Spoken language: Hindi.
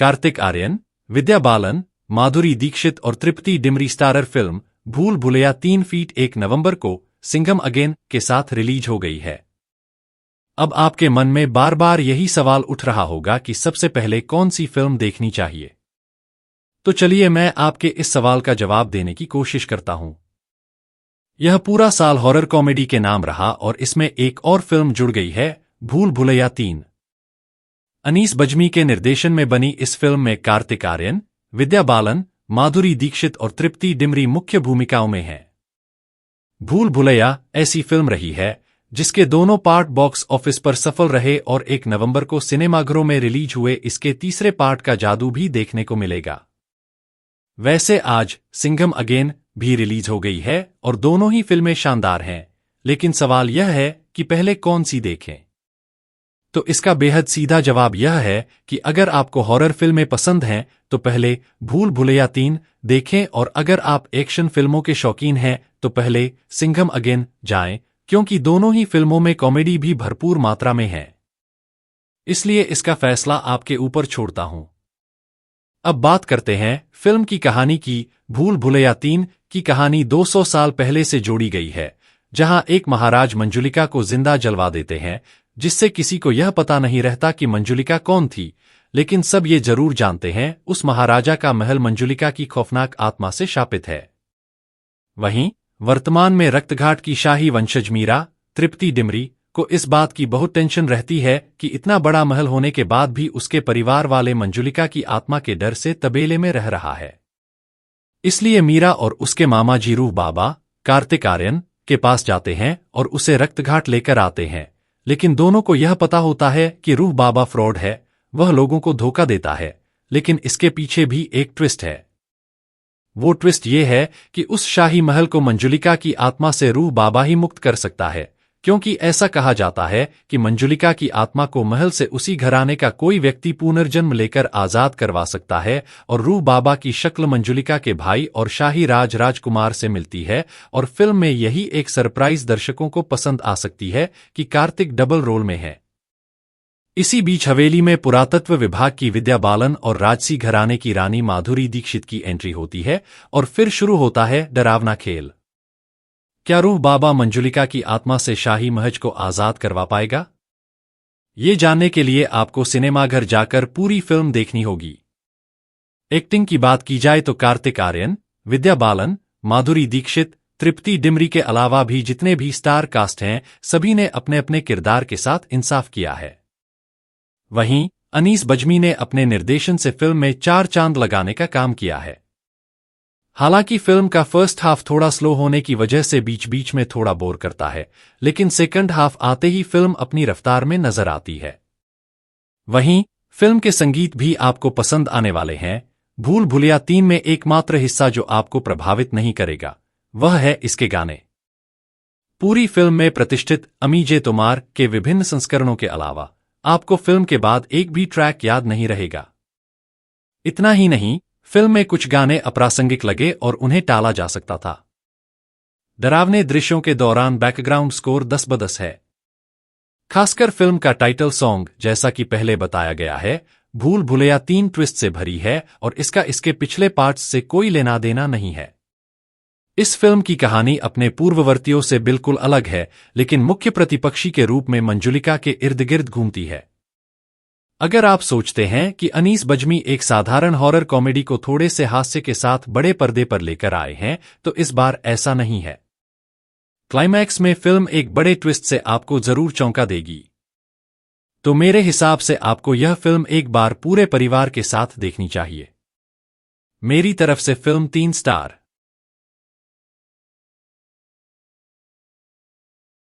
कार्तिक आर्यन, विद्या बालन, माधुरी दीक्षित और तृप्ति डिमरी स्टारर फिल्म भूल भुलैया 3 फीट 1 नवंबर को सिंघम अगेन के साथ रिलीज हो गई है। अब आपके मन में बार बार यही सवाल उठ रहा होगा कि सबसे पहले कौन सी फिल्म देखनी चाहिए। तो चलिए मैं आपके इस सवाल का जवाब देने की कोशिश करता हूं। यह पूरा साल हॉरर कॉमेडी के नाम रहा और इसमें एक और फिल्म जुड़ गई है, भूल भुलैया 3। अनीस बज्मी के निर्देशन में बनी इस फिल्म में कार्तिक आर्यन, विद्या बालन, माधुरी दीक्षित और तृप्ति डिमरी मुख्य भूमिकाओं में हैं। भूल भुलैया ऐसी फिल्म रही है जिसके दोनों पार्ट बॉक्स ऑफिस पर सफल रहे और 1 नवंबर को सिनेमाघरों में रिलीज हुए इसके तीसरे पार्ट का जादू भी देखने को मिलेगा। वैसे आज सिंघम अगेन भी रिलीज हो गई है और दोनों ही फिल्में शानदार हैं, लेकिन सवाल यह है कि पहले कौन सी देखें। तो इसका बेहद सीधा जवाब यह है कि अगर आपको हॉरर फिल्में पसंद हैं तो पहले भूल भुलैया 3 देखें और अगर आप एक्शन फिल्मों के शौकीन हैं तो पहले सिंघम अगेन जाएं, क्योंकि दोनों ही फिल्मों में कॉमेडी भी भरपूर मात्रा में है। इसलिए इसका फैसला आपके ऊपर छोड़ता हूं। अब बात करते हैं फिल्म की कहानी की। भूल भुलैया 3 की कहानी 200 साल पहले से जोड़ी गई है, जहां एक महाराज मंजुलिका को जिंदा जलवा देते हैं, जिससे किसी को यह पता नहीं रहता कि मंजुलिका कौन थी, लेकिन सब ये जरूर जानते हैं उस महाराजा का महल मंजुलिका की खौफनाक आत्मा से शापित है। वहीं वर्तमान में रक्तघाट की शाही वंशज मीरा, तृप्ति डिमरी को इस बात की बहुत टेंशन रहती है कि इतना बड़ा महल होने के बाद भी उसके परिवार वाले मंजुलिका की आत्मा के डर से तबेले में रह रहा है। इसलिए मीरा और उसके मामा जी रूह बाबा कार्तिक आर्यन के पास जाते हैं और उसे रक्तघाट लेकर आते हैं, लेकिन दोनों को यह पता होता है कि रूह बाबा फ्रॉड है, वह लोगों को धोखा देता है। लेकिन इसके पीछे भी एक ट्विस्ट है। वो ट्विस्ट ये है कि उस शाही महल को मंजुलिका की आत्मा से रूह बाबा ही मुक्त कर सकता है, क्योंकि ऐसा कहा जाता है कि मंजुलिका की आत्मा को महल से उसी घराने का कोई व्यक्ति पुनर्जन्म लेकर आजाद करवा सकता है और रूह बाबा की शक्ल मंजुलिका के भाई और शाही राजकुमार से मिलती है। और फिल्म में यही एक सरप्राइज दर्शकों को पसंद आ सकती है कि कार्तिक डबल रोल में है। इसी बीच हवेली में पुरातत्व विभाग की विद्या बालन और राजसी घराने की रानी माधुरी दीक्षित की एंट्री होती है और फिर शुरू होता है डरावना खेल। क्या रूह बाबा मंजुलिका की आत्मा से शाही महल को आजाद करवा पाएगा? ये जानने के लिए आपको सिनेमाघर जाकर पूरी फिल्म देखनी होगी। एक्टिंग की बात की जाए तो कार्तिक आर्यन, विद्या बालन, माधुरी दीक्षित, तृप्ति डिमरी के अलावा भी जितने भी स्टार कास्ट हैं, सभी ने अपने अपने किरदार के साथ इंसाफ किया है। वहीं अनीस बज्मी ने अपने निर्देशन से फिल्म में 4 चांद लगाने का काम किया है। हालांकि फिल्म का फर्स्ट हाफ थोड़ा स्लो होने की वजह से बीच बीच में थोड़ा बोर करता है, लेकिन सेकंड हाफ आते ही फिल्म अपनी रफ्तार में नजर आती है। वहीं फिल्म के संगीत भी आपको पसंद आने वाले हैं। भूल भुलैया 3 में एकमात्र हिस्सा जो आपको प्रभावित नहीं करेगा वह है इसके गाने। पूरी फिल्म में प्रतिष्ठित अमीजे तोमार के विभिन्न संस्करणों के अलावा आपको फिल्म के बाद एक भी ट्रैक याद नहीं रहेगा। इतना ही नहीं, फिल्म में कुछ गाने अप्रासंगिक लगे और उन्हें टाला जा सकता था। डरावने दृश्यों के दौरान बैकग्राउंड स्कोर 10/10 है। खासकर फिल्म का टाइटल सॉन्ग, जैसा कि पहले बताया गया है, भूल भुलैया 3 ट्विस्ट से भरी है और इसके पिछले पार्ट्स से कोई लेना देना नहीं है। इस फिल्म की कहानी अपने पूर्ववर्तियों से बिल्कुल अलग है, लेकिन मुख्य प्रतिपक्षी के रूप में मंजुलिका के इर्द गिर्द घूमती है। अगर आप सोचते हैं कि अनीस बज्मी एक साधारण हॉरर कॉमेडी को थोड़े से हास्य के साथ बड़े पर्दे पर लेकर आए हैं, तो इस बार ऐसा नहीं है। क्लाइमैक्स में फिल्म एक बड़े ट्विस्ट से आपको जरूर चौंका देगी। तो मेरे हिसाब से आपको यह फिल्म एक बार पूरे परिवार के साथ देखनी चाहिए। मेरी तरफ से फिल्म 3 स्टार।